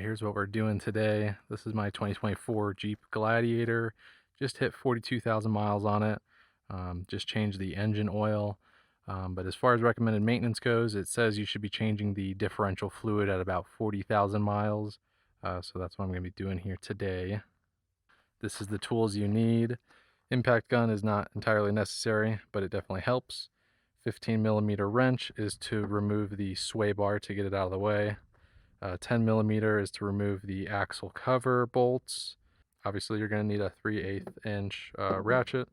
right, here's what we're doing today. This is my 2024 Jeep Gladiator. Just hit 42,000 miles on it. Just changed the engine oil. But as far as recommended maintenance goes, it says you should be changing the differential fluid at about 40,000 miles. So that's what I'm going to be doing here today. This is the tools you need. Impact gun is not entirely necessary, but it definitely helps. 15 millimeter wrench is to remove the sway bar to get it out of the way. 10 millimeter is to remove the axle cover bolts. Obviously, you're going to need a 3/8 inch ratchet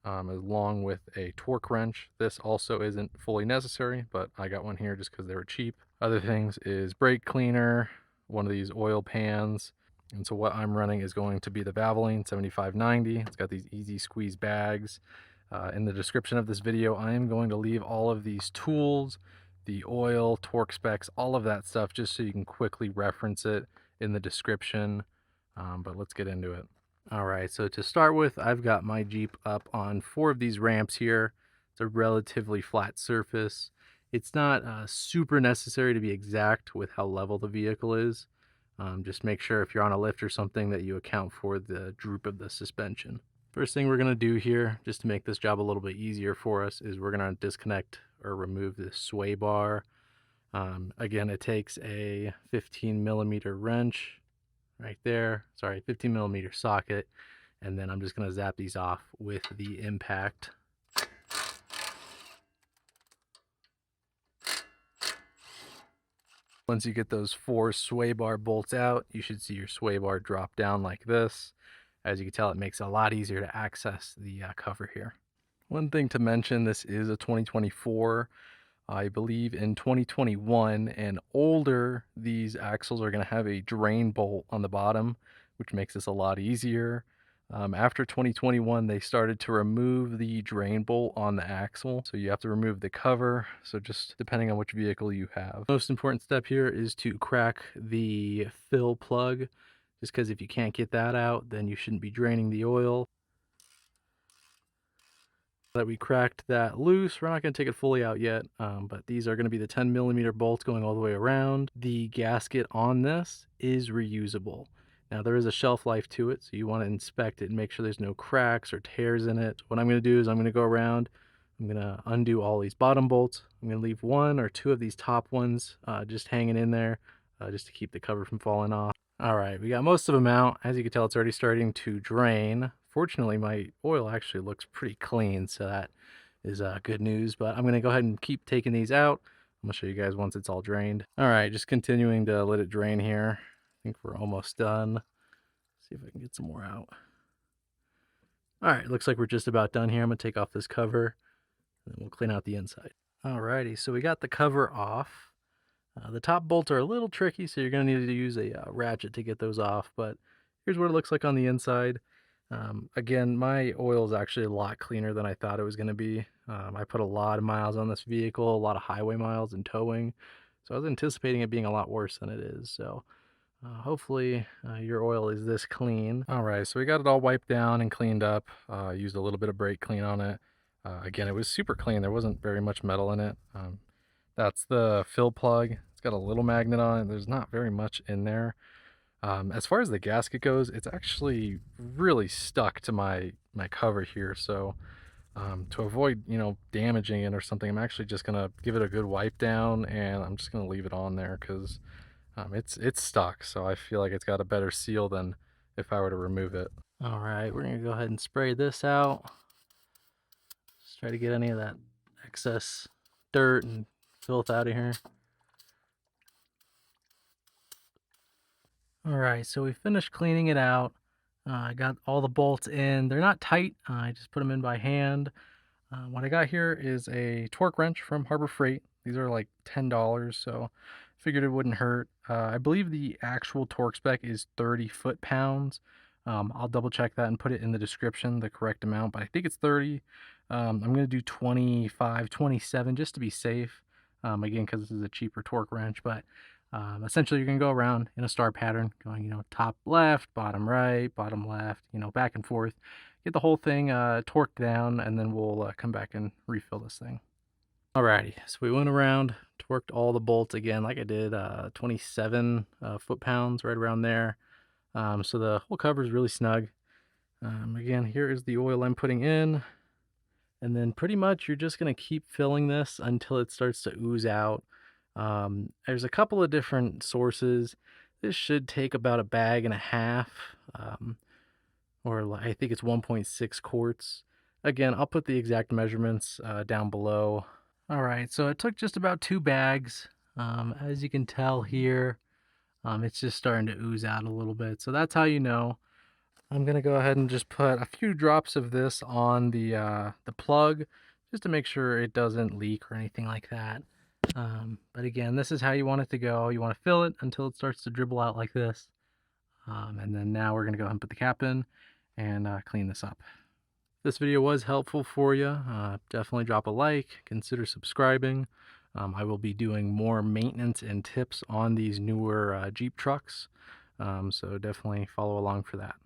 along with a torque wrench. This also isn't fully necessary, but I got one here just because they were cheap. Other things is brake cleaner, one of these oil pans. And so what I'm running is going to be the Valvoline 7590. It's got these easy squeeze bags. In the description of this video, I am going to leave all of these tools, the oil, torque specs, all of that stuff, just so you can quickly reference it in the description. But let's get into it. All right, so to start with, I've got my Jeep up on 4 of these ramps here. It's a relatively flat surface. It's not super necessary to be exact with how level the vehicle is. Just make sure if you're on a lift or something that you account for the droop of the suspension. First thing we're going to do here, just to make this job a little bit easier for us, is we're going to disconnect or remove the sway bar. Again, it takes a 15 millimeter wrench right there, 15 millimeter socket, and then I'm just going to zap these off with the impact. Once you get those 4 sway bar bolts out, you should see your sway bar drop down like this. As you can tell, it makes it a lot easier to access the cover here. One thing to mention, this is a 2024. I believe in 2021 and older, these axles are going to have a drain bolt on the bottom, which makes this a lot easier. After 2021, they started to remove the drain bolt on the axle, so you have to remove the cover. So just depending on which vehicle you have. Most important step here is to crack the fill plug, just because if you can't get that out, then you shouldn't be draining the oil. That we cracked that loose. We're not going to take it fully out yet, but these are going to be the 10 millimeter bolts going all the way around. The gasket on this is reusable. Now there is a shelf life to it, so you want to inspect it and make sure there's no cracks or tears in it. What I'm going to do is I'm going to go around, I'm going to undo all these bottom bolts. I'm going to leave 1 or 2 of these top ones just hanging in there just to keep the cover from falling off. All right, we got most of them out. As you can tell, it's already starting to drain. Fortunately, my oil actually looks pretty clean, so that is good news. But I'm going to go ahead and keep taking these out. I'm going to show you guys once it's all drained. All right, just continuing to let it drain here. I think we're almost done. Let's see if I can get some more out. All right, looks like we're just about done here. I'm going to take off this cover, and then we'll clean out the inside. All righty, so we got the cover off. The top bolts are a little tricky, so you're going to need to use a ratchet to get those off. But here's what it looks like on the inside. Again, my oil is actually a lot cleaner than I thought it was going to be. I put a lot of miles on this vehicle, a lot of highway miles and towing, so I was anticipating it being a lot worse than it is. So hopefully your oil is this clean. All right, so we got it all wiped down and cleaned up. Used a little bit of brake clean on it. Again, it was super clean. There wasn't very much metal in it. That's the fill plug. It's got a little magnet on it. There's not very much in there. As far as the gasket goes, it's actually really stuck to my cover here. So to avoid, damaging it or something, I'm actually just going to give it a good wipe down, and I'm just going to leave it on there because it's stuck. So I feel like it's got a better seal than if I were to remove it. All right, we're going to go ahead and spray this out. Just try to get any of that excess dirt and filth out of here. All right, so we finished cleaning it out. I got all the bolts in. They're not tight. I just put them in by hand. What I got here is a torque wrench from Harbor Freight. These are like $10, so I figured it wouldn't hurt. I believe the actual torque spec is 30 foot-pounds. I'll double check that and put it in the description, the correct amount, but I think it's 30. I'm going to do 25, 27 just to be safe. Again, because this is a cheaper torque wrench, but essentially you're going to go around in a star pattern, going, top left, bottom right, bottom left, back and forth. Get the whole thing torqued down, and then we'll come back and refill this thing. Alrighty, so we went around, torqued all the bolts again, like I did, 27 foot-pounds, right around there. So the whole cover is really snug. Again, here is the oil I'm putting in, and then pretty much you're just gonna keep filling this until it starts to ooze out. There's a couple of different sources. This should take about a bag and a half, or I think it's 1.6 quarts. Again, I'll put the exact measurements down below. All right, so it took just about 2 bags. As you can tell here, it's just starting to ooze out a little bit. So that's how you know. I'm gonna go ahead and just put a few drops of this on the plug, just to make sure it doesn't leak or anything like that. But again, this is how you want it to go. You want to fill it until it starts to dribble out like this. And then now we're gonna go ahead and put the cap in and clean this up. This video was helpful for you. Definitely drop a like, consider subscribing. I will be doing more maintenance and tips on these newer Jeep trucks, so definitely follow along for that.